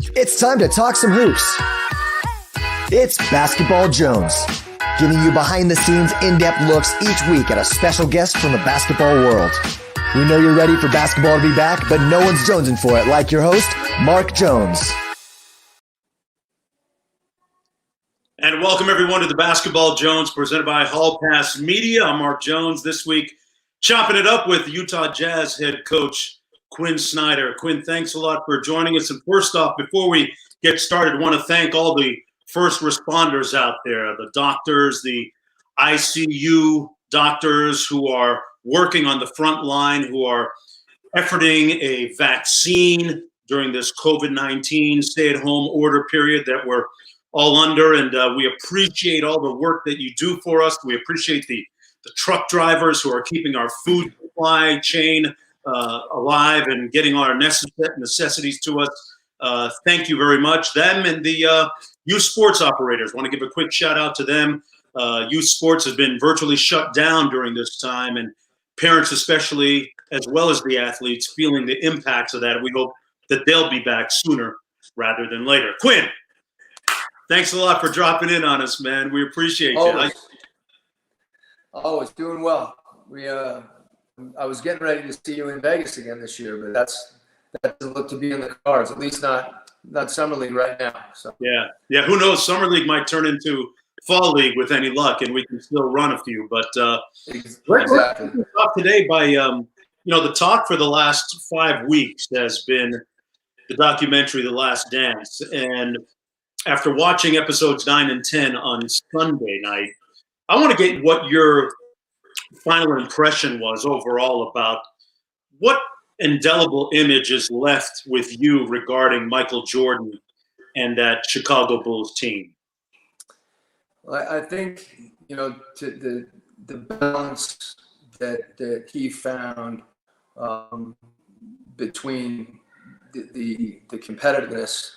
It's time to talk some hoops. It's Basketball Jones, giving you behind-the-scenes, in-depth looks each week at a special guest from the basketball world. We know you're ready for basketball to be back, but no one's jonesing for it like your host, Mark Jones. And welcome, everyone, to the Basketball Jones presented by Hall Pass Media. I'm Mark Jones. This week, chopping it up with Utah Jazz head coach Quin Snyder. Quin, thanks a lot for joining us. And first off, before we get started, I want to thank all the first responders out there, the doctors, the ICU doctors who are working on the front line, who are efforting a vaccine during this COVID-19 stay-at-home order period that we're all under. And we appreciate all the work that you do for us. We appreciate the truck drivers who are keeping our food supply chain alive and getting our necessities to us. Thank you very much. Them and the youth sports operators. I want to give a quick shout out to them. Youth sports has been virtually shut down during this time, and parents especially, as well as the athletes, feeling the impacts of that. We hope that they'll be back sooner rather than later. Quin, thanks a lot for dropping in on us, man. We appreciate you. Always doing well. I was getting ready to see you in Vegas again this year, but that doesn't look to be in the cards. At least not summer league right now. So yeah. Who knows? Summer league might turn into fall league with any luck, and we can still run a few. But exactly. Let's talk today by the talk for the last 5 weeks has been the documentary The Last Dance, and after watching episodes 9 and 10 on Sunday night, I want to get what your final impression was overall about what indelible image is left with you regarding Michael Jordan and that Chicago Bulls team. Well, I think, to the balance that he found between the competitiveness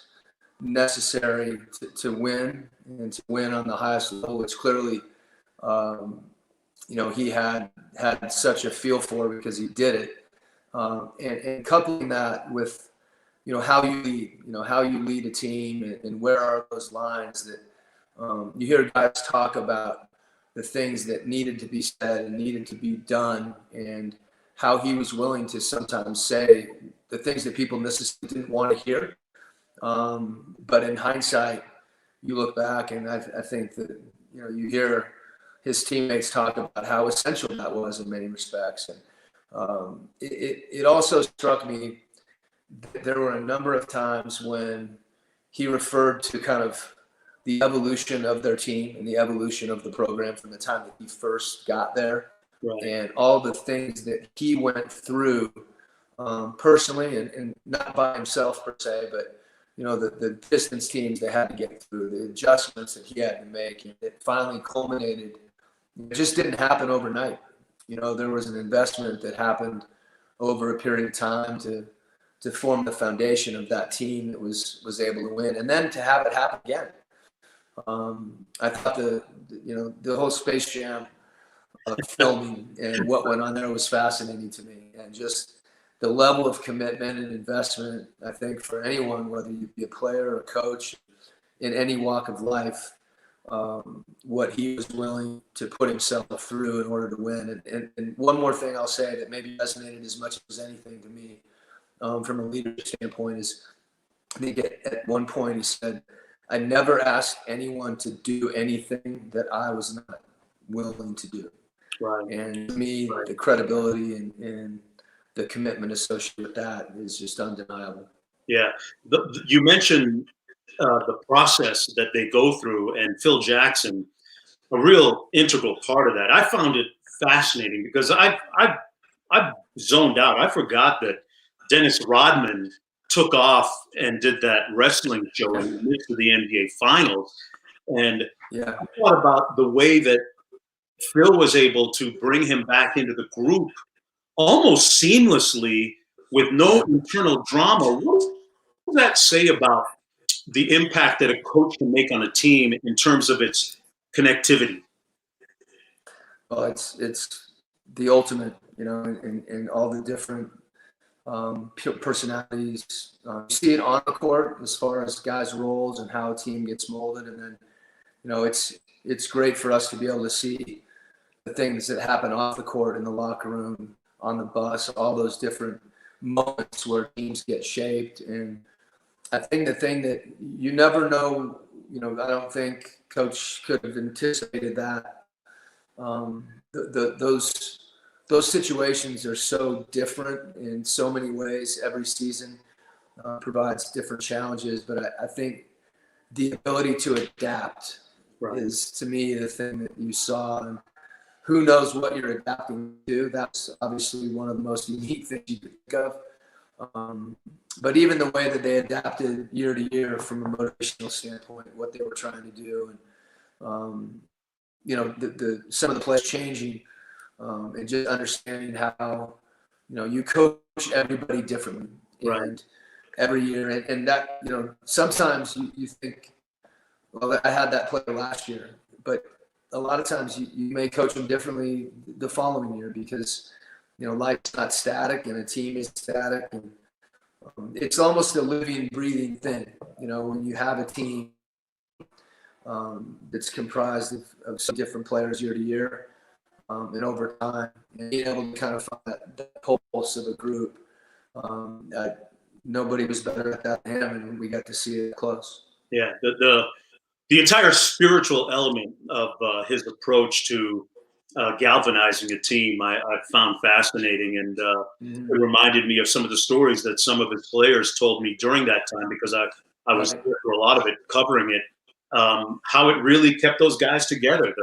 necessary to win and to win on the highest level, which clearly he had such a feel for because he did it, and coupling that with how you lead a team and where are those lines that you hear guys talk about the things that needed to be said and needed to be done, and how he was willing to sometimes say the things that people necessarily didn't want to hear. But in hindsight, you look back and I think that, you hear his teammates talk about how essential that was in many respects. And it also struck me that there were a number of times when he referred to kind of the evolution of their team and the evolution of the program from the time that he first got there, right, and all the things that he went through personally and not by himself per se, but the distance teams they had to get through, the adjustments that he had to make, and it finally culminated. It just didn't happen overnight. There was an investment that happened over a period of time to form the foundation of that team that was able to win, and then to have it happen again. I thought the whole Space Jam filming and what went on there was fascinating to me, and just the level of commitment and investment, I think, for anyone, whether you be a player or a coach in any walk of life, what he was willing to put himself through in order to win. And one more thing I'll say that maybe resonated as much as anything to me from a leadership standpoint is, I think at one point he said, "I never asked anyone to do anything that I was not willing to do." Right. And to me, right, the credibility and the commitment associated with that is just undeniable. Yeah. You mentioned the process that they go through, and Phil Jackson, a real integral part of that. I found it fascinating because I zoned out. I forgot that Dennis Rodman took off and did that wrestling show in the midst of the NBA Finals. And I thought about the way that Phil was able to bring him back into the group almost seamlessly with no internal drama. What does that say about the impact that a coach can make on a team in terms of its connectivity? Well, it's the ultimate, in all the different personalities. You see it on the court as far as guys' roles and how a team gets molded, and then it's great for us to be able to see the things that happen off the court, in the locker room, on the bus, all those different moments where teams get shaped. And I think the thing that you never know, I don't think Coach could have anticipated that. Those situations are so different in so many ways. Every season provides different challenges, but I think the ability to adapt is, to me, the thing that you saw. And who knows what you're adapting to? That's obviously one of the most unique things you could think of. But even the way that they adapted year to year from a motivational standpoint, what they were trying to do, and some of the players changing, and just understanding how you coach everybody differently, and every year, and that sometimes you think, well, I had that player last year, but a lot of times you may coach them differently the following year, because life's not static and a team is static, and it's almost a living, breathing thing. When you have a team that's comprised of some different players year to year, and over time, and being able to kind of find that pulse of a group. Nobody was better at that than him, and we got to see it close. Yeah, the entire spiritual element of his approach to galvanizing a team, I found fascinating, and it reminded me of some of the stories that some of his players told me during that time, because I was there for a lot of it, covering it. How it really kept those guys together.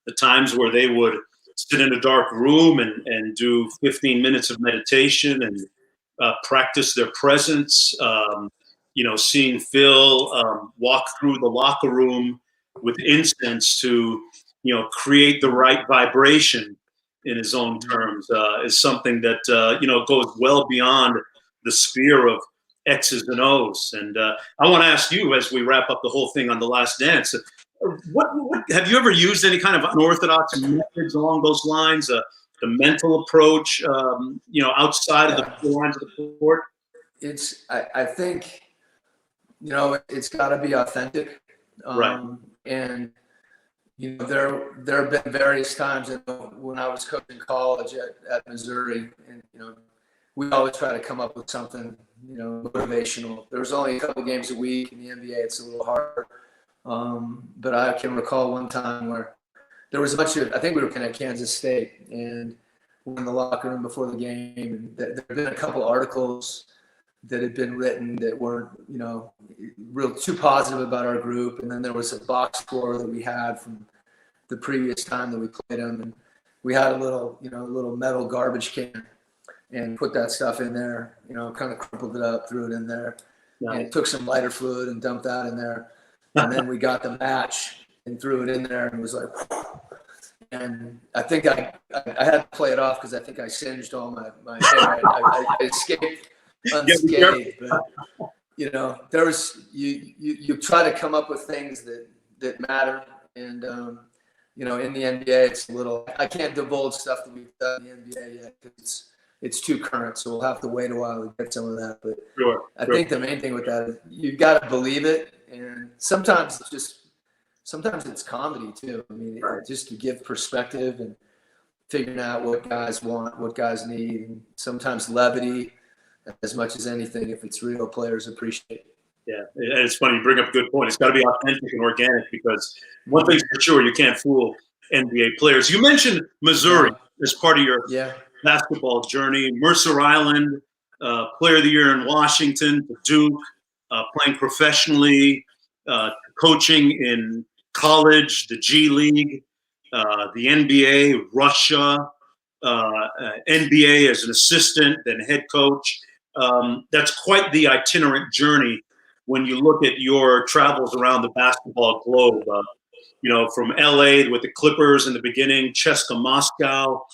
The times where they would sit in a dark room and do 15 minutes of meditation and practice their presence. Seeing Phil walk through the locker room with incense to, create the right vibration in his own terms, is something that, goes well beyond the sphere of X's and O's. And I want to ask you, as we wrap up the whole thing on The Last Dance, what have you ever used any kind of unorthodox methods along those lines? The mental approach, outside of the four lines of the court? I think, it's got to be authentic. And, there have been various times when I was coaching college at Missouri, and, we always try to come up with something, motivational. There was only a couple games a week. In the NBA, it's a little harder. But I can recall one time where there was a bunch of, I think we were at Kansas State, and we're in the locker room before the game, and there had been a couple articles that had been written that weren't, real too positive about our group. And then there was a box score that we had from the previous time that we played them, and we had a little metal garbage can, and put that stuff in there, kind of crumpled it up, threw it in there, and took some lighter fluid and dumped that in there. And then we got the match and threw it in there, and was like, and I think I had to play it off because I think I singed all my hair. I escaped unscathed, but there was you try to come up with things that matter, and in the NBA it's a little, I can't divulge stuff that we've done in the NBA yet because it's too current, so we'll have to wait a while to get some of that. But I think the main thing with that is you've got to believe it, and sometimes it's comedy too. I mean, just to give perspective and figuring out what guys want, what guys need, and sometimes levity as much as anything, if it's real, players appreciate. Yeah, and it's funny, you bring up a good point. It's got to be authentic and organic, because one thing's for sure, you can't fool NBA players. You mentioned Missouri as part of your basketball journey. Mercer Island, Player of the Year in Washington, Duke, playing professionally, coaching in college, the G League, the NBA, Russia, NBA as an assistant, then head coach. That's quite the itinerant journey when you look at your travels around the basketball globe. From LA with the Clippers in the beginning, CSKA Moscow,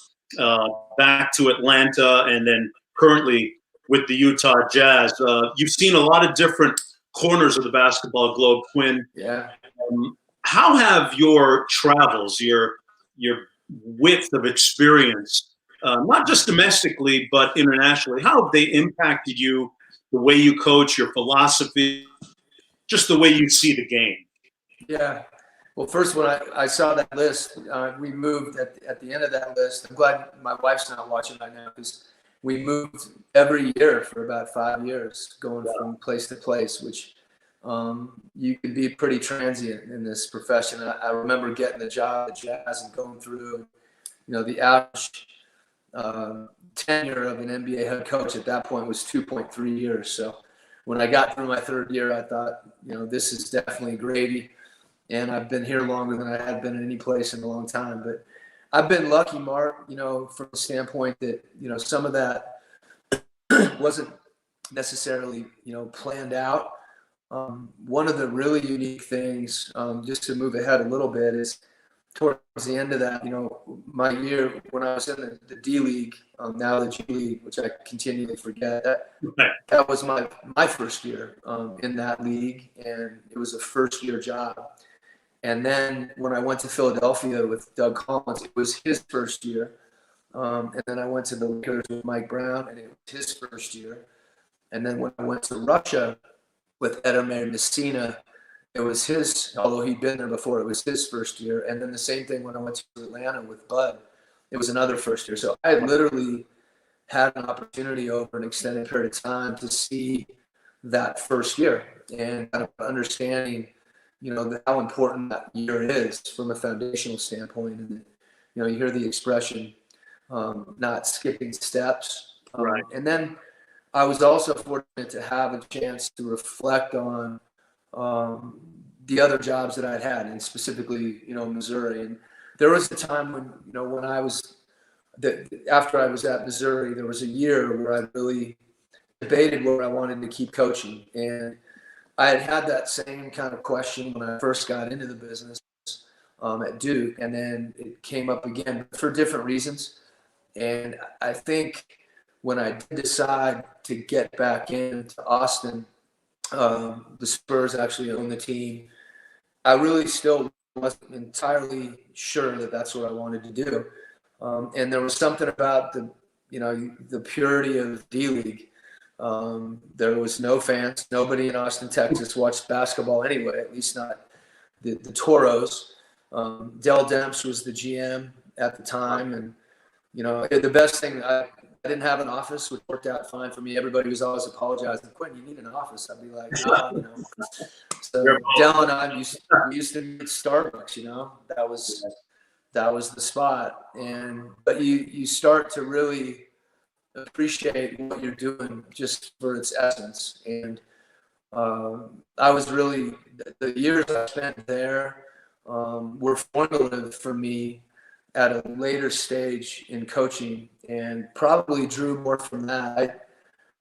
back to Atlanta, and then currently with the Utah Jazz. You've seen a lot of different corners of the basketball globe, Quin. Yeah. How have your travels, your width of experience, not just domestically, but internationally? How have they impacted you, the way you coach, your philosophy, just the way you see the game? Yeah. Well, first, when I saw that list, we moved at the end of that list. I'm glad my wife's not watching right now because we moved every year for about 5 years, going from place to place, which you can be pretty transient in this profession. I remember getting the job at Jazz and going through, the average tenure of an NBA head coach at that point was 2.3 years. So when I got through my third year, I thought, this is definitely gravy. And I've been here longer than I had been in any place in a long time. But I've been lucky, Mark, from the standpoint that, some of that wasn't necessarily, planned out. One of the really unique things, just to move ahead a little bit, is towards the end of that, my year when I was in the D League, now the G League, which I continually forget, that was my first year in that league, and it was a first-year job. And then when I went to Philadelphia with Doug Collins, it was his first year. And then I went to the Lakers with Mike Brown, and it was his first year. And then when I went to Russia with Edemir Messina, it was his, although he'd been there before, it was his first year. And then the same thing when I went to Atlanta with Bud, it was another first year. So I literally had an opportunity over an extended period of time to see that first year and kind of understanding how important that year is from a foundational standpoint. And, you hear the expression, not skipping steps. Right. And then I was also fortunate to have a chance to reflect on the other jobs that I'd had, and specifically, Missouri. And there was a time when, when after I was at Missouri, there was a year where I really debated where I wanted to keep coaching. And I had that same kind of question when I first got into the business at Duke, and then it came up again for different reasons. And I think when I did decide to get back into Austin, the Spurs actually own the team. I really still wasn't entirely sure that that's what I wanted to do. And there was something about the purity of D League. There was no fans. Nobody in Austin, Texas watched basketball anyway, at least not the Toros. Dell Demps was the GM at the time. And, the best thing, I didn't have an office, which worked out fine for me. Everybody was always apologizing, Quinn, you need an office. I'd be like, no, So Dell and I used to meet Starbucks, that was the spot. But you start to really appreciate what you're doing just for its essence. And I was really, the years I spent there were formative for me at a later stage in coaching, and probably drew more from that.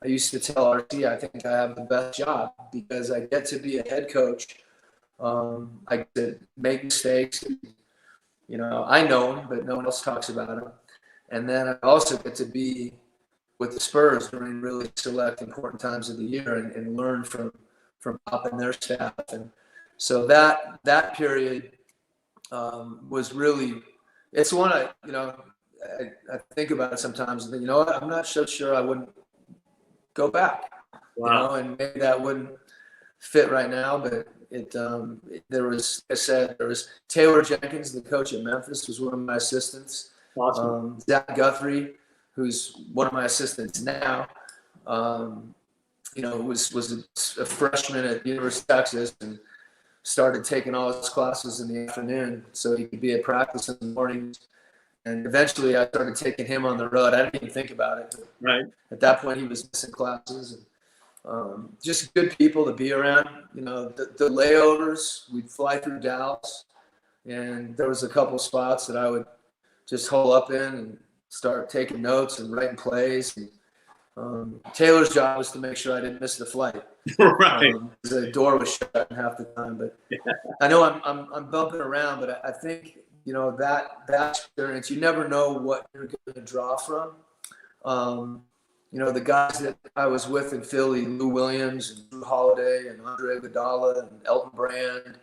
I used to tell RT, I think I have the best job because I get to be a head coach. I get to make mistakes. I know them, but no one else talks about them. And then I also get to be with the Spurs during really select important times of the year and learn from Pop and their staff. And so that period was really, it's one I think about it sometimes and think, what, I'm not so sure I wouldn't go back. Wow. And maybe that wouldn't fit right now, but there was Taylor Jenkins, the coach at Memphis, was one of my assistants. Awesome. Zach Guthrie, who's one of my assistants now, was a freshman at University of Texas and started taking all his classes in the afternoon so he could be at practice in the mornings. And eventually I started taking him on the road. I didn't even think about it. Right. At that point, he was missing classes. And just good people to be around. The layovers, we'd fly through Dallas, and there was a couple spots that I would just hole up in and start taking notes and writing plays. And, Taylor's job was to make sure I didn't miss the flight. Right. The door was shut half the time. But I know I'm bumping around, but I think that experience, you never know what you're going to draw from. The guys that I was with in Philly, Lou Williams and Drew Holiday and Andre Iguodala and Elton Brand,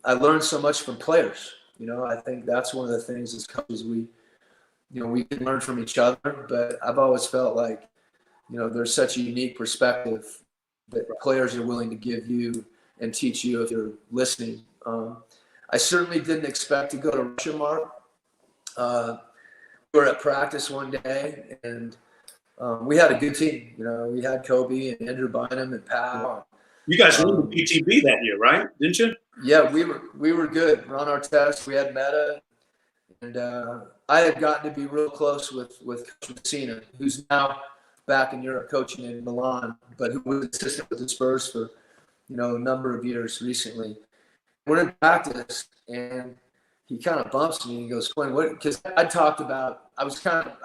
I learned so much from players. I think that's one of the things as coaches we can learn from each other, but I've always felt like, there's such a unique perspective that players are willing to give you and teach you if you're listening. I certainly didn't expect to go to Russia, Mark. We were at practice one day, and we had a good team. We had Kobe and Andrew Bynum and Powell. You guys won the PTB that year, right? Didn't you? Yeah, we were good. We're on our test. We had Meta, and I had gotten to be real close with Coach Messina, who's now back in Europe coaching in Milan, but who was assistant with the Spurs for a number of years recently. We're in practice, and he kind of bumps me and he goes, "Quinn, what?" Because I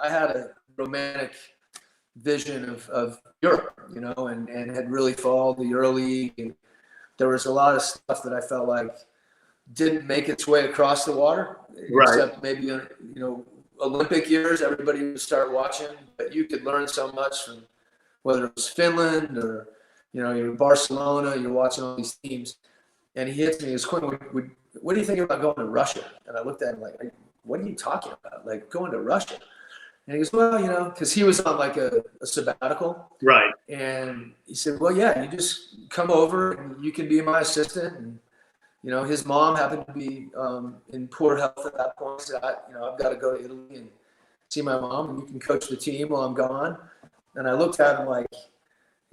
had a romantic vision of Europe, and had really followed the EuroLeague, and there was a lot of stuff that I felt like didn't make its way across the water, except maybe Olympic years. Everybody would start watching, but you could learn so much from whether it was Finland or you're in Barcelona, you're watching all these teams. And he hits me, he goes, "Quinn, what do you think about going to Russia?" And I looked at him like, "What are you talking about? Like going to Russia?" And he goes, "Well, because he was on like a sabbatical. Right. And he said, "Well, yeah, you just come over and you can be my assistant." And, his mom happened to be in poor health at that point. He said, I've got to go to Italy and see my mom, and you can coach the team while I'm gone. And I looked at him like,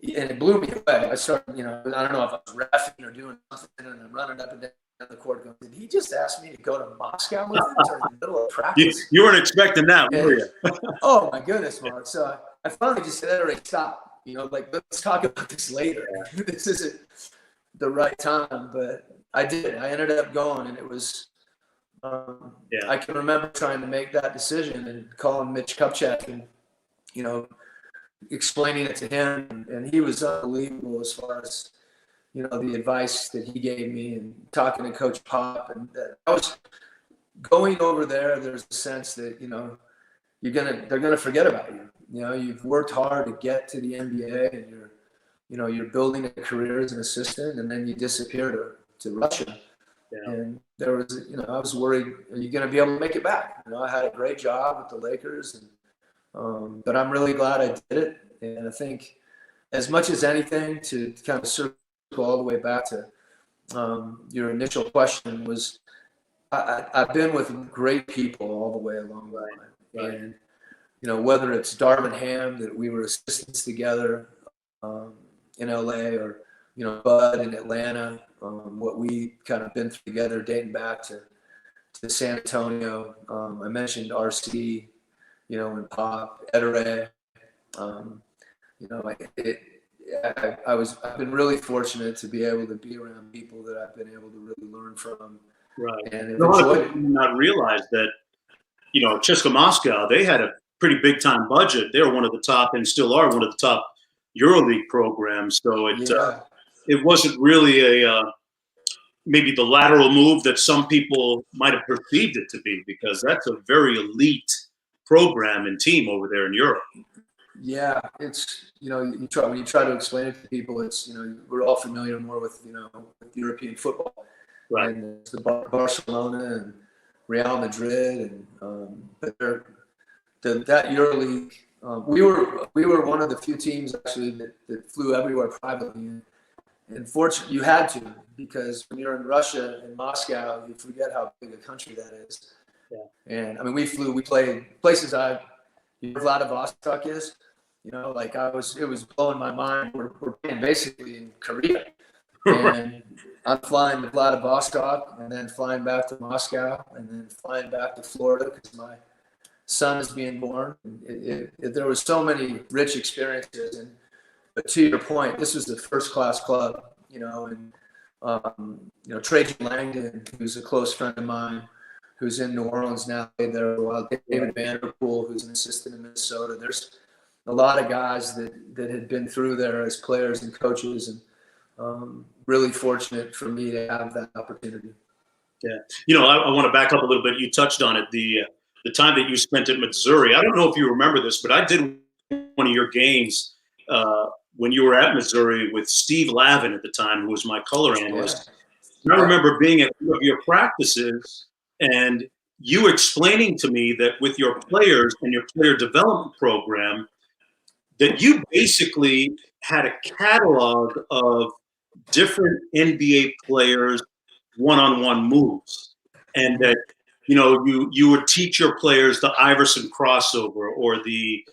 and it blew me away. I started, I don't know if I was reffing or doing something, and I'm running up and down the court going, "Did he just ask me to go to Moscow with him during the middle of practice?" You weren't expecting that, were you? Oh, my goodness, Mark. So I finally just said, "All right, stop. Let's talk about this later. This isn't the right time." But I did. I ended up going, and it was I can remember trying to make that decision and calling Mitch Kupchak and, explaining it to him, and he was unbelievable as far as the advice that he gave me, and talking to Coach Pop. And I was going over there. There's a sense that they're gonna forget about you. You've worked hard to get to the NBA, and you're building a career as an assistant, and then you disappear to Russia. Yeah. And there was I was worried, are you gonna be able to make it back? I had a great job with the Lakers, and but I'm really glad I did it. And I think, as much as anything, to kind of circle all the way back to your initial question, was I've been with great people all the way along the line. Right. And, whether it's Darvin Ham, that we were assistants together in LA, or, Bud in Atlanta, what we kind of been through together dating back to San Antonio. I mentioned RC, and Pop, Edere. I've been really fortunate to be able to be around people that I've been able to really learn from. Right. And a lot of people not realize that, CSKA Moscow, they had a pretty big time budget. They were one of the top, and still are one of the top EuroLeague programs. So it wasn't really maybe the lateral move that some people might have perceived it to be, because that's a very elite program and team over there in Europe. Yeah, it's when you try to explain it to people, it's we're all familiar more with with European football, right? And it's the Barcelona and Real Madrid, and but that EuroLeague, we were one of the few teams actually that flew everywhere privately, and fortunately you had to, because when you're in Russia and Moscow, you forget how big a country that is. Yeah. And I mean, we played places Vladivostok is. It was blowing my mind. We're playing basically in Korea, and I'm flying to Vladivostok, and then flying back to Moscow, and then flying back to Florida because my son is being born. There was so many rich experiences, but to your point, this was the first class club, and Trajan Langdon, who's a close friend of mine, who's in New Orleans now, played there for a while. David Vanderpool, who's an assistant in Minnesota. There's a lot of guys that had been through there as players and coaches, and really fortunate for me to have that opportunity. Yeah. I want to back up a little bit. You touched on it, the time that you spent at Missouri. I don't know if you remember this, but I did one of your games when you were at Missouri with Steve Lavin at the time, who was my color analyst. Yeah. And I remember being at one of your practices, and you explaining to me that with your players and your player development program, that you basically had a catalog of different NBA players' one-on-one moves, and that you would teach your players the Iverson crossover, or the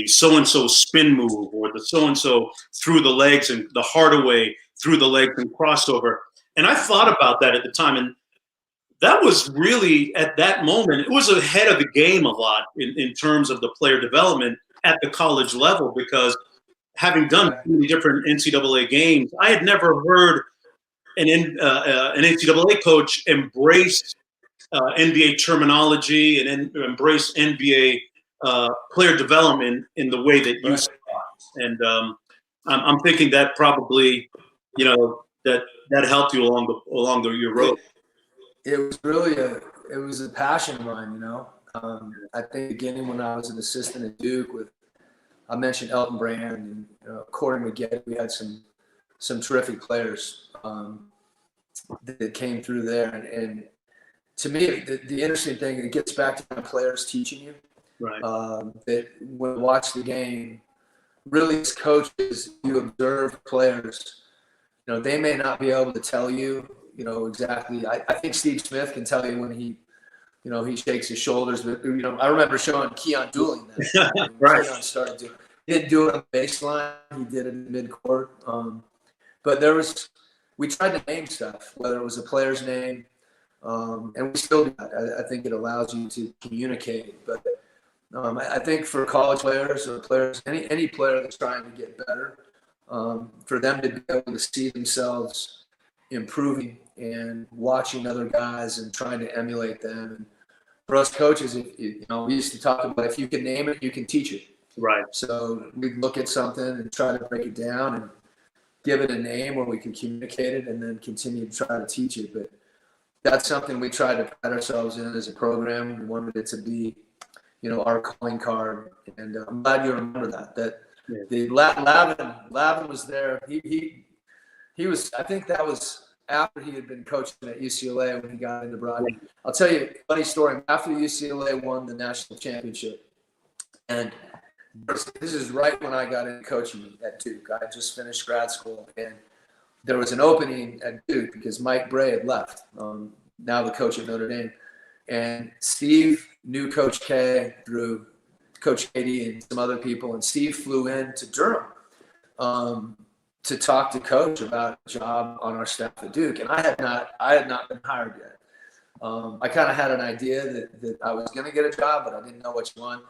so-and-so spin move, or the so-and-so through the legs, and the Hardaway through the legs and crossover. And I thought about that at the time, and that was really, at that moment, it was ahead of the game a lot in terms of the player development at the college level, because having done many different NCAA games, I had never heard an NCAA coach embrace NBA terminology and embrace NBA player development in the way that you saw it. And I'm thinking that probably, that helped you along your road. It was really it was a passion of mine, I think beginning when I was an assistant at Duke I mentioned Elton Brand and Corey McGee. We had some terrific players that came through there. And to me, the interesting thing, it gets back to the players teaching you. Right. That when you watch the game, really as coaches, you observe players. They may not be able to tell you, exactly. I think Steve Smith can tell you when he shakes his shoulders. But I remember showing Keon Dooling that. Right. Keon started to. He didn't do it on the baseline. He did it in midcourt. But we tried to name stuff, whether it was a player's name, and we still do that. I think it allows you to communicate. But I think for college players or players, any player that's trying to get better, for them to be able to see themselves improving and watching other guys and trying to emulate them. And for us coaches, we used to talk about, if you can name it, you can teach it. Right. So we'd look at something and try to break it down and give it a name where we could communicate it, and then continue to try to teach it. But that's something we tried to pride ourselves in as a program. We wanted it to be, our calling card. And I'm glad you remember that. Yeah. The Lavin was there. He was. I think that was after he had been coaching at UCLA when he got into Broadway. I'll tell you a funny story. After UCLA won the national championship, and this is right when I got into coaching at Duke. I had just finished grad school, and there was an opening at Duke because Mike Bray had left, now the coach at Notre Dame. And Steve knew Coach K through Coach Katie and some other people, and Steve flew in to Durham to talk to Coach about a job on our staff at Duke. And I had not been hired yet. I kind of had an idea that I was going to get a job, but I didn't know which one.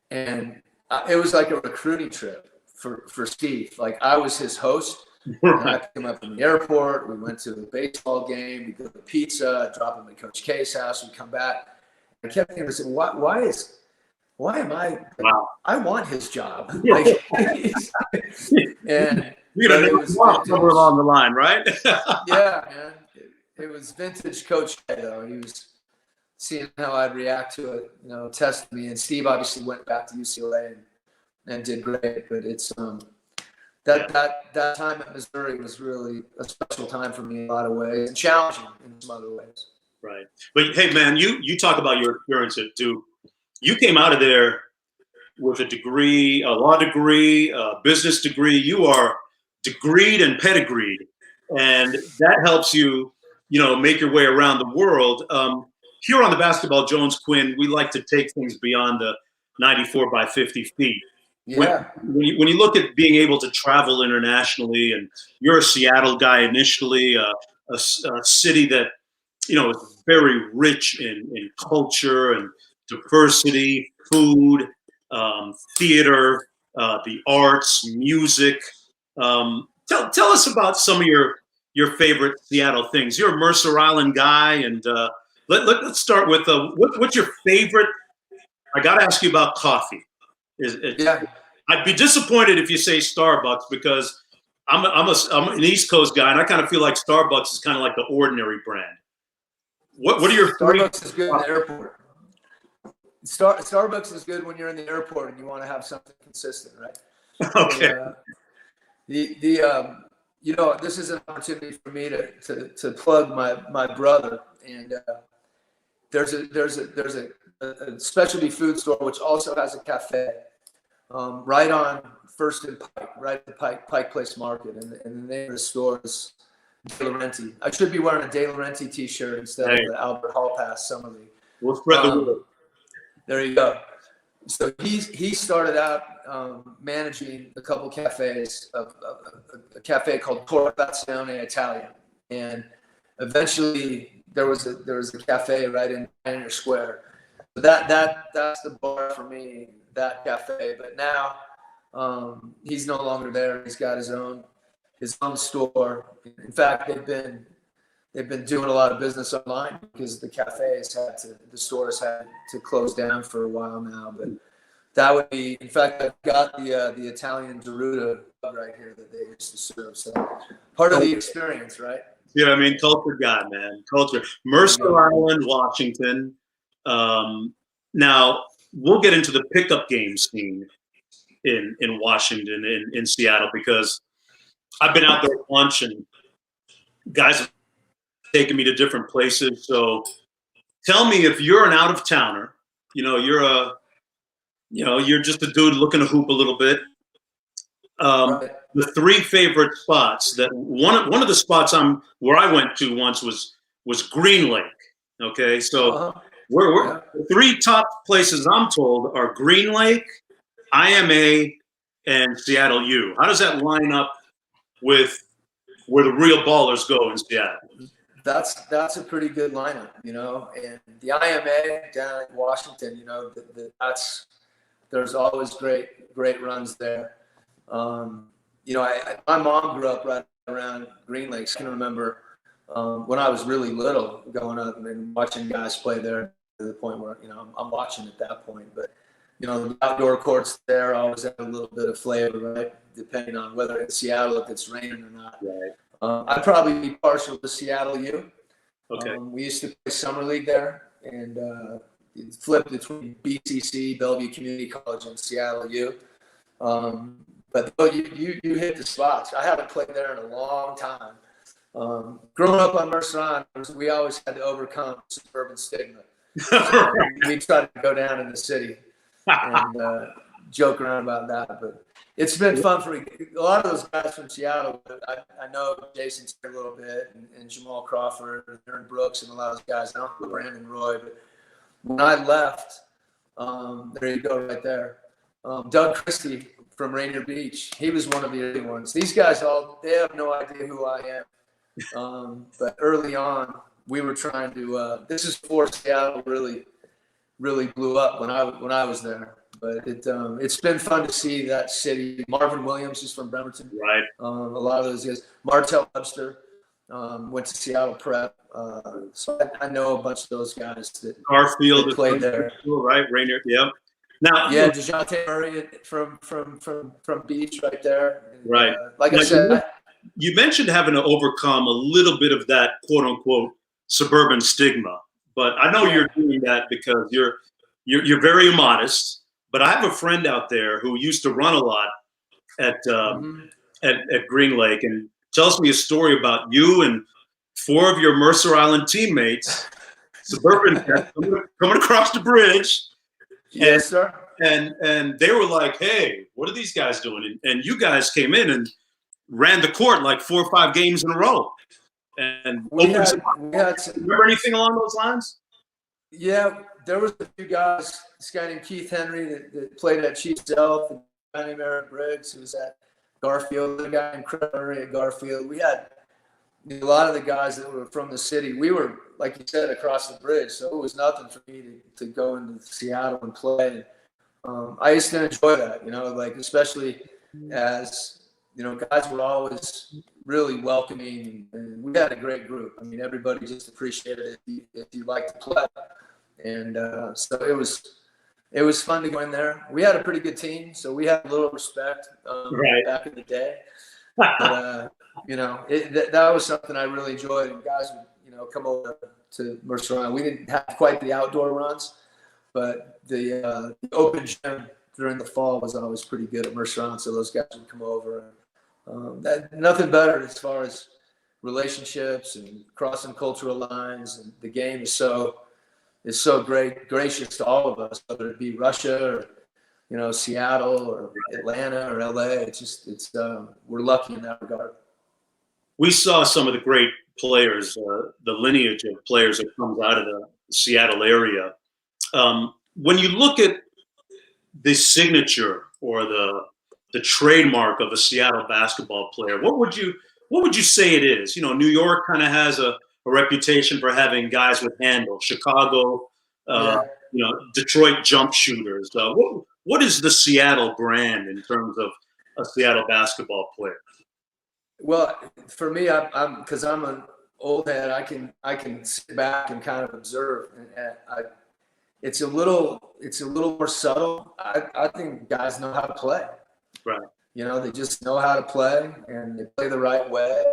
And it was like a recruiting trip for Steve. Like, I was his host. And I picked him up from the airport. We went to the baseball game. We go to pizza. Drop him at Coach K's house. We come back. I kept thinking, I said, why am I? Wow. I want his job. Yeah. Like, and it was somewhere along the line, right? Yeah, man. It was vintage Coach K, though. He was seeing how I'd react to it, tested me. And Steve obviously went back to UCLA and did great. But it's that time at Missouri was really a special time for me in a lot of ways, and challenging in some other ways. Right. But hey, man, you talk about your experience at Duke. You came out of there with a degree, a law degree, a business degree. You are degreed and pedigreed, and that helps you, make your way around the world. Here on the Basketball Jones, Quin, we like to take things beyond the 94 by 50 feet. Yeah. When you look at being able to travel internationally, and you're a Seattle guy initially, a city that, is very rich in culture and diversity, food, theater, the arts, music. Tell us about some of your favorite Seattle things. You're a Mercer Island guy, and let's start with what's your favorite? I got to ask you about coffee. Yeah. I'd be disappointed if you say Starbucks, because I'm an East Coast guy, and I kind of feel like Starbucks is kind of like the ordinary brand. What are your Starbucks is good in the airport. Starbucks is good when you're in the airport and you want to have something consistent, right? Okay. And, this is an opportunity for me to plug my brother, and there's a specialty food store which also has a cafe right on First and Pike, right at the Pike Place Market, and the name of the store is De Laurenti. I should be wearing a De Laurenti t-shirt instead of the Albert Hall Pass Summer League. We'll spread the word. There you go. So he started out managing a couple cafes, a cafe called Corporazione Italian, and eventually there was a cafe right in Pioneer Square. So that's the bar for me, that cafe. But now he's no longer there. He's got his own store. In fact, they've been doing a lot of business online because the stores had to close down for a while now. But that would be, in fact, I've got the Italian Deruta right here that they used to serve. So part of the experience, right? Yeah, I mean, culture guy, man. Culture. Mercer Island, Washington. Now, we'll get into the pickup game scene in Washington, in Seattle, because I've been out there a bunch and guys have taken me to different places. So tell me, if you're an out-of-towner, you're just a dude looking to hoop a little bit. Right. The three favorite spots that one of the spots where I went to once was Green Lake. Okay, so we're the three top places I'm told are Green Lake, IMA, and Seattle U. How does that line up with where the real ballers go in Seattle? That's a pretty good lineup, and the IMA down in Washington, there's always great runs there. My mom grew up right around Green Lakes. I can remember when I was really little going up and watching guys play there to the point where, I'm watching at that point. But, the outdoor courts there always have a little bit of flavor, right? Depending on whether it's Seattle, if it's raining or not. Right. I'd probably be partial to Seattle U. Okay. We used to play Summer League there and flipped between BCC, Bellevue Community College, and Seattle U. But you hit the spots. I haven't played there in a long time. Growing up on Mercer Island, we always had to overcome suburban stigma. So we tried to go down in the city and joke around about that. But it's been fun for a lot of those guys from Seattle. I know Jason a little bit, and Jamal Crawford, and Aaron Brooks, and a lot of those guys. I don't know Brandon Roy, but when I left, there you go right there. Doug Christie from Rainier Beach. He was one of the early ones. These guys they have no idea who I am. But early on, we were trying to. This is before Seattle really blew up when I was there. But it's been fun to see that city. Marvin Williams is from Bremerton. Right. A lot of those guys. Martell Webster went to Seattle Prep. So I know a bunch of those guys that Garfield played there. Right, Rainier. Yep. Now, yeah, DeJounte Murray from Beach right there. Right. Like I said, you mentioned having to overcome a little bit of that quote unquote suburban stigma, but I know you're doing that because you're very modest. But I have a friend out there who used to run a lot at Green Lake and tells me a story about you and 4 of your Mercer Island teammates, suburban coming across the bridge. Yes, sir. And they were like, "Hey, what are these guys doing?" And you guys came in and ran the court like 4 or 5 games in a row. And remember anything along those lines? Yeah, there was a few guys. This guy named Keith Henry that played at Chief Self, and a guy named Eric Briggs who was at Garfield, a guy named Chris Murray at Garfield. We had a lot of the guys that were from the city. We were, like you said, across the bridge, so it was nothing for me to go into Seattle and play. I used to enjoy that, especially as, guys were always really welcoming, and we had a great group. I mean, everybody just appreciated it if you liked to play. And so it was fun to go in there. We had a pretty good team, so we had a little respect back in the day. But, that was something I really enjoyed. And guys would, come over to Mercer Island. We didn't have quite the outdoor runs, but the open gym during the fall was always pretty good at Mercer Island, so those guys would come over. Nothing better as far as relationships and crossing cultural lines. And the game is so is so gracious to all of us, whether it be Russia or, Seattle or Atlanta or LA. It's we're lucky in that regard. We saw some of the great players, the lineage of players that comes out of the Seattle area. When you look at the signature or the trademark of a Seattle basketball player, what would you say it is? New York kind of has a reputation for having guys with handle. Chicago, Yeah. Detroit jump shooters. What is the Seattle brand in terms of a Seattle basketball player? Well, for me, I'm because I'm an old head. I can sit back and kind of observe, and it's a little more subtle. I think guys know how to play. Right. They just know how to play, and they play the right way.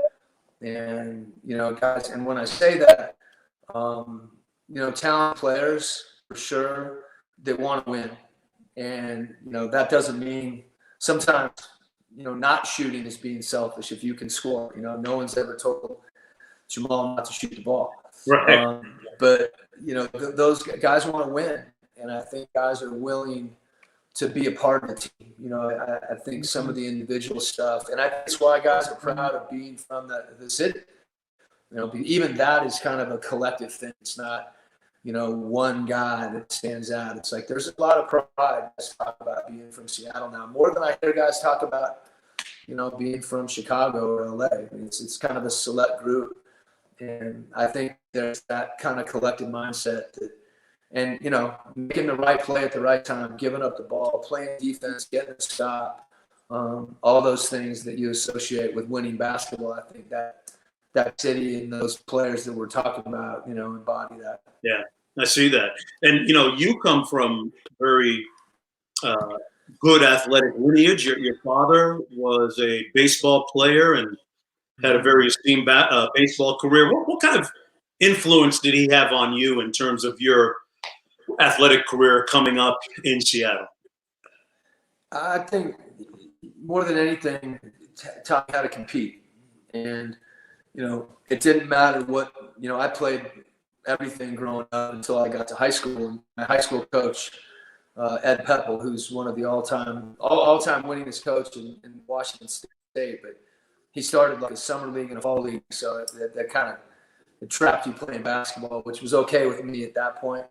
And guys, and when I say that, talented players for sure that want to win, and that doesn't mean sometimes not shooting is being selfish. If you can score, no one's ever told Jamal not to shoot the ball. Right. But those guys want to win, and I think guys are willing to be a part of the team. I think some of the individual stuff, and that's why guys are proud of being from the city. Even that is kind of a collective thing. It's not, one guy that stands out. It's like there's a lot of pride. Guys talk about being from Seattle now, more than I hear guys talk about, being from Chicago or LA. It's kind of a select group, and I think there's that kind of collective mindset that. And, making the right play at the right time, giving up the ball, playing defense, getting a stop, all those things that you associate with winning basketball. I think that city and those players that we're talking about, embody that. Yeah, I see that. And, you come from very good athletic lineage. Your father was a baseball player and had a very esteemed baseball career. What kind of influence did he have on you in terms of your athletic career coming up in Seattle? I think more than anything, taught me how to compete. And, it didn't matter what, I played everything growing up until I got to high school. And my high school coach, Ed Peppel, who's one of the all-time winningest coach in Washington State, but he started like a summer league and a fall league. So that kind of trapped you playing basketball, which was okay with me at that point.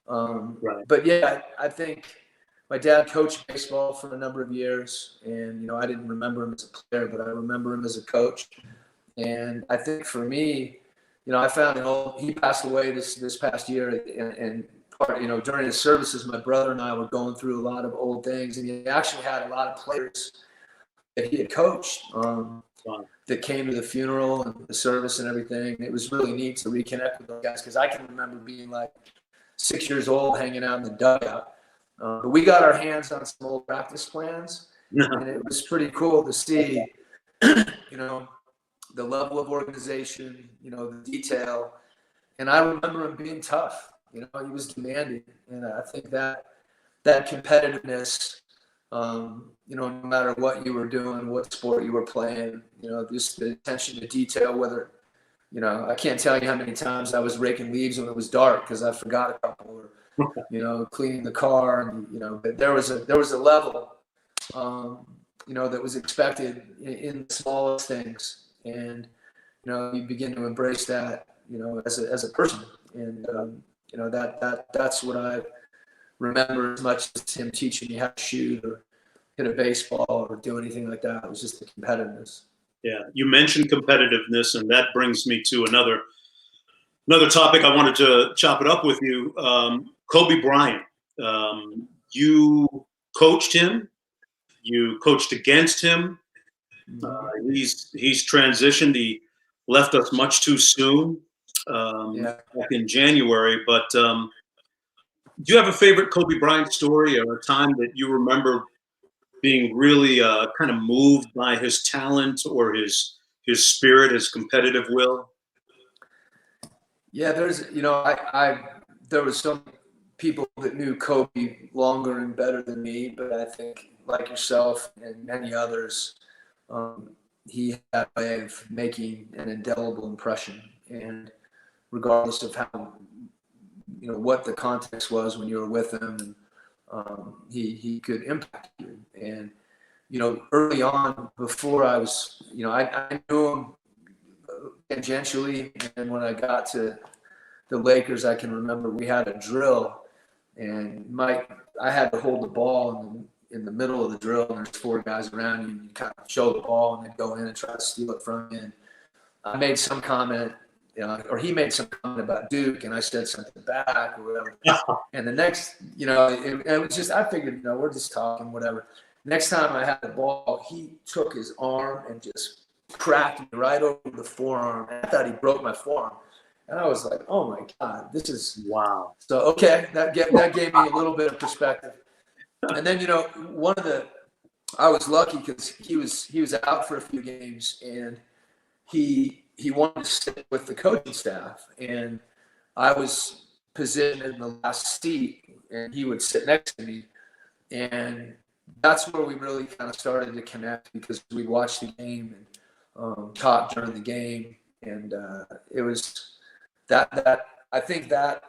Right. But yeah, I think my dad coached baseball for a number of years, and I didn't remember him as a player, but I remember him as a coach. And I think for me, I found he passed away this past year, and during his services, my brother and I were going through a lot of old things, and he actually had a lot of players that he had coached that came to the funeral and the service and everything. And it was really neat to reconnect with those guys because I can remember being like 6 years old, hanging out in the dugout. But we got our hands on some old practice plans, and it was pretty cool to see, the level of organization, the detail. And I remember him being tough. He was demanding, and I think that competitiveness, no matter what you were doing, what sport you were playing, just the attention to detail, whether I can't tell you how many times I was raking leaves when it was dark because I forgot a couple, or cleaning the car, and but there was a level, that was expected in the smallest things, and you begin to embrace that, as a person, and that's what I remember as much as him teaching me how to shoot or hit a baseball or do anything like that. It was just the competitiveness. Yeah, you mentioned competitiveness, and that brings me to another topic. I wanted to chop it up with you. Kobe Bryant. You coached him. You coached against him. He's transitioned. He left us much too soon back in January. But do you have a favorite Kobe Bryant story or a time that you remember being really kind of moved by his talent or his spirit, his competitive will? Yeah, there's, there was some people that knew Kobe longer and better than me, but I think like yourself and many others, he had a way of making an indelible impression. And regardless of how what the context was when you were with him, and he could impact you. And early on, before I was, I knew him tangentially, and when I got to the Lakers, I can remember we had a drill, and I had to hold the ball in the middle of the drill, and there's 4 guys around you, and you kind of show the ball and then go in and try to steal it from you. And I made some comment, or he made some comment about Duke, and I said something back or whatever. And the next, it was just, I figured, we're just talking, whatever. Next time I had the ball, he took his arm and just cracked me right over the forearm. I thought he broke my forearm. And I was like, oh my God, this is wow. So, okay, that gave me a little bit of perspective. And then, I was lucky because he was out for a few games, and he wanted to sit with the coaching staff. And I was positioned in the last seat, and he would sit next to me. And that's where we really kind of started to connect, because we watched the game and talked during the game. And it was that I think that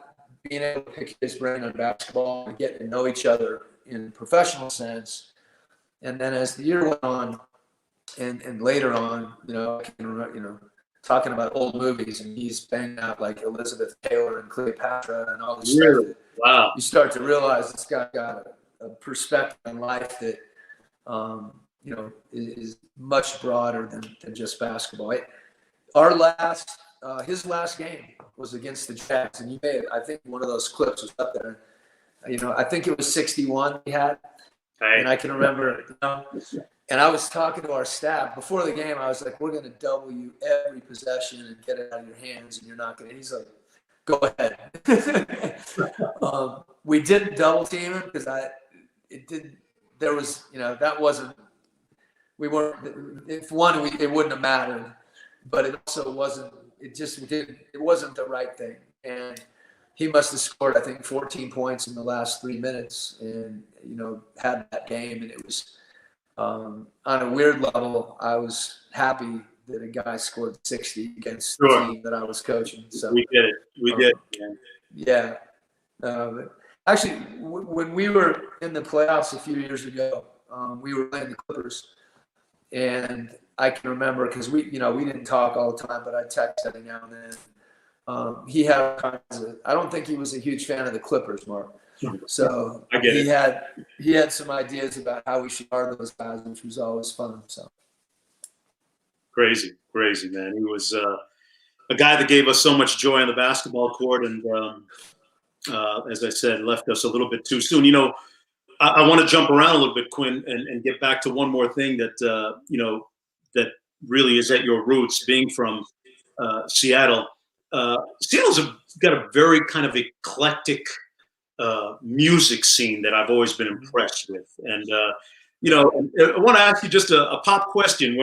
being able to pick his brain on basketball and getting to know each other in a professional sense. And then as the year went on and later on, I can remember, talking about old movies, and he's banging out like Elizabeth Taylor and Cleopatra and all this Really? stuff. Wow. You start to realize this guy got a perspective in life that, is much broader than just basketball. His last game was against the Jazz, and I think one of those clips was up there. I think it was 61 he had, and I can remember, and I was talking to our staff before the game. I was like, we're going to double you every possession and get it out of your hands, and you're not going to. He's like, go ahead. We didn't double team him because that wasn't, we weren't, if one, it wouldn't have mattered, but it also wasn't, it wasn't the right thing. And he must have scored, I think, 14 points in the last 3 minutes, and, had that game. And it was, on a weird level, I was happy that a guy scored 60 against the team that I was coaching. So we did it. We did. Yeah. Actually, when we were in the playoffs a few years ago, we were playing the Clippers, and I can remember because we didn't talk all the time, but I text every now and then. He had I don't think he was a huge fan of the Clippers, Mark. So he had some ideas about how we should guard those guys, which was always fun. So crazy, man. He was a guy that gave us so much joy on the basketball court, and as I said, left us a little bit too soon. I want to jump around a little bit, Quin, and get back to one more thing that that really is at your roots, being from Seattle. Seattle's got a very kind of eclectic music scene that I've always been impressed with. And I want to ask you just a pop question.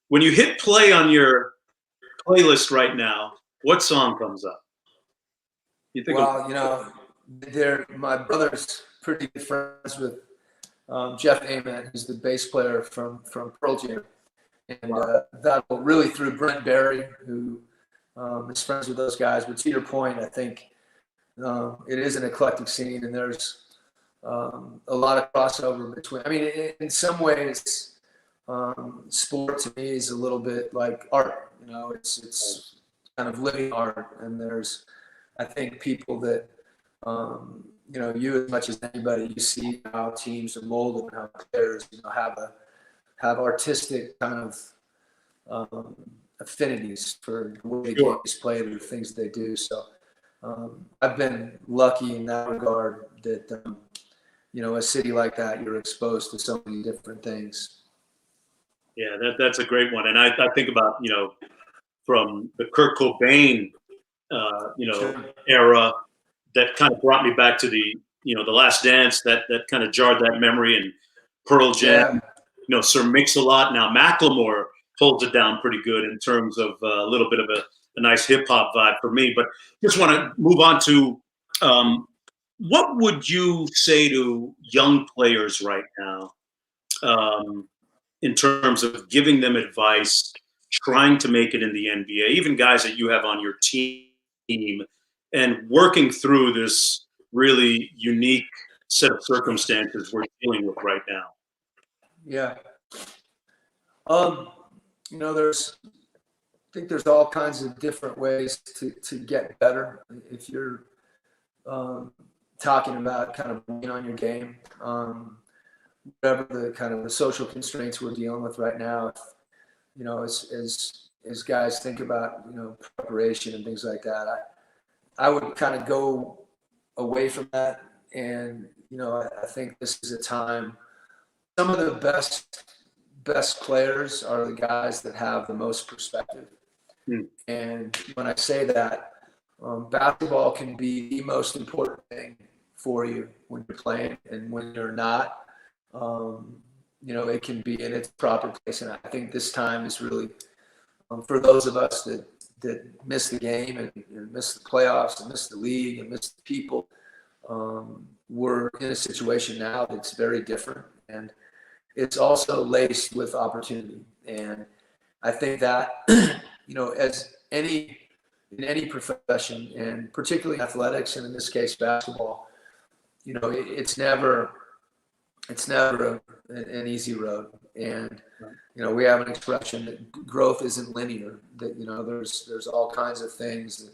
When you hit play on your playlist right now, what song comes up? You think? My brother's pretty good friends with Jeff Ament, who's the bass player from Pearl Jam, and that really through Brent Berry, who is friends with those guys. But to your point, I think it is an eclectic scene, and there's a lot of crossover between. I mean, in some ways, sport to me is a little bit like art. It's kind of living art, and there's, I think, people that you as much as anybody, you see how teams are molded and how players have artistic kind of affinities for the way the game is played or the things they do. So I've been lucky in that regard that a city like that, you're exposed to so many different things. Yeah, that's a great one. And I think about, from the Kurt Cobain, era, that kind of brought me back to the Last Dance, that kind of jarred that memory, and Pearl Jam, Sir Mix-a-Lot. Now Macklemore holds it down pretty good in terms of a little bit of a nice hip hop vibe for me. But just want to move on to what would you say to young players right now in terms of giving them advice, trying to make it in the NBA, even guys that you have on your team and working through this really unique set of circumstances we're dealing with right now? Yeah. I think there's all kinds of different ways to get better. If you're talking about kind of being on your game, whatever the kind of the social constraints we're dealing with right now, as guys think about, preparation and things like that, I would kind of go away from that. And, I think this is a time, some of the best players are the guys that have the most perspective. And when I say that, basketball can be the most important thing for you when you're playing, and when you're not, it can be in its proper place. And I think this time is really, for those of us that miss the game and miss the playoffs and miss the league and miss the people, we're in a situation now that's very different. And it's also laced with opportunity. And I think that, as in any profession, and particularly athletics, and in this case basketball, it's never an easy road. And we have an expression that growth isn't linear. That there's all kinds of things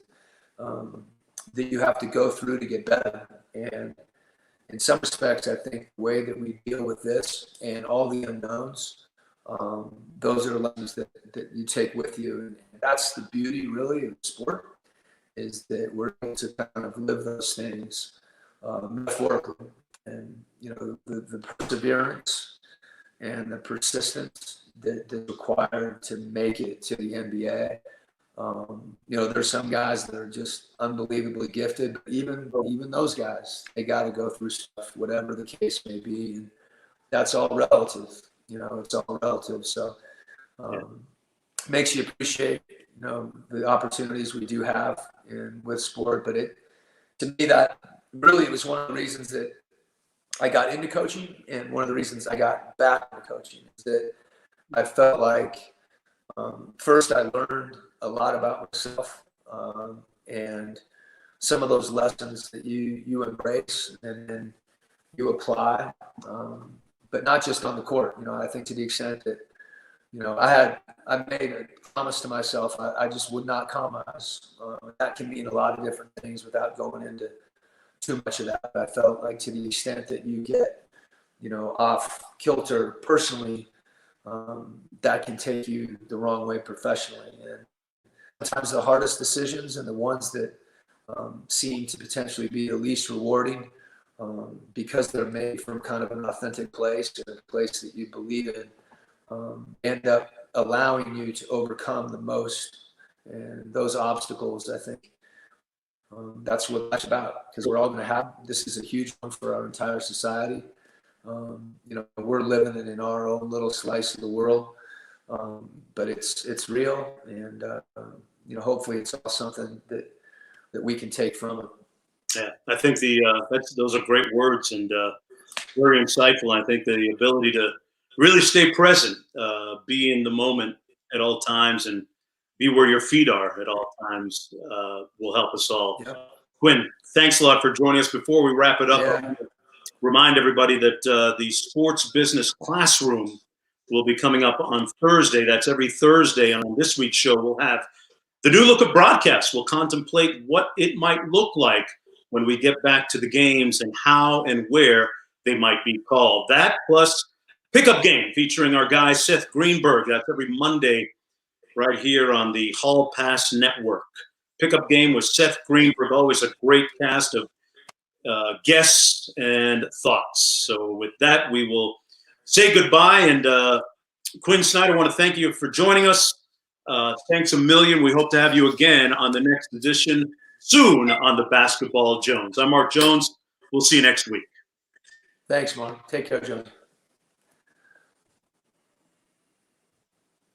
that you have to go through to get better. And in some respects, I think the way that we deal with this and all the unknowns, those are lessons that you take with you. And that's the beauty, really, of sport, is that we're able to kind of live those things metaphorically. And, the perseverance and the persistence that's required to make it to the NBA. There's some guys that are just unbelievably gifted, but even those guys, they got to go through stuff, whatever the case may be. And that's all relative. It's all relative. So makes you appreciate, the opportunities we do have with sport. But to me, that really was one of the reasons that I got into coaching, and one of the reasons I got back into coaching is that I felt like first I learned a lot about myself, and some of those lessons that you embrace and then you apply, but not just on the court. I think to the extent that I made a promise to myself, I just would not compromise. That can mean a lot of different things without going into too much of that. I felt like to the extent that you get, off kilter personally, that can take you the wrong way professionally. And sometimes the hardest decisions and the ones that seem to potentially be the least rewarding, because they're made from kind of an authentic place, and a place that you believe in, end up allowing you to overcome the most. And those obstacles, I think, that's what that's about, because we're all going to have, this is a huge one for our entire society. We're living it in our own little slice of the world, but it's real, and hopefully it's all something that we can take from it. Yeah, I think those are great words, and very insightful. I think the ability to really stay present, be in the moment at all times, and be where your feet are at all times will help us all. Yeah. Quin, thanks a lot for joining us. Before we wrap it up, yeah, remind everybody that the Sports Business Classroom will be coming up on Thursday. That's every Thursday. And on this week's show, we'll have the new look at broadcasts. We'll contemplate what it might look like when we get back to the games and how and where they might be called. That plus Pickup Game featuring our guy Seth Greenberg. That's every Monday right here on the Hall Pass Network. Pickup Game with Seth Greenberg, always a great cast of guests and thoughts. So with that, we will say goodbye. And Quin Snyder, I want to thank you for joining us. Thanks a million. We hope to have you again on the next edition soon on the Basketball Jones. I'm Mark Jones. We'll see you next week. Thanks, Mark. Take care, Jones.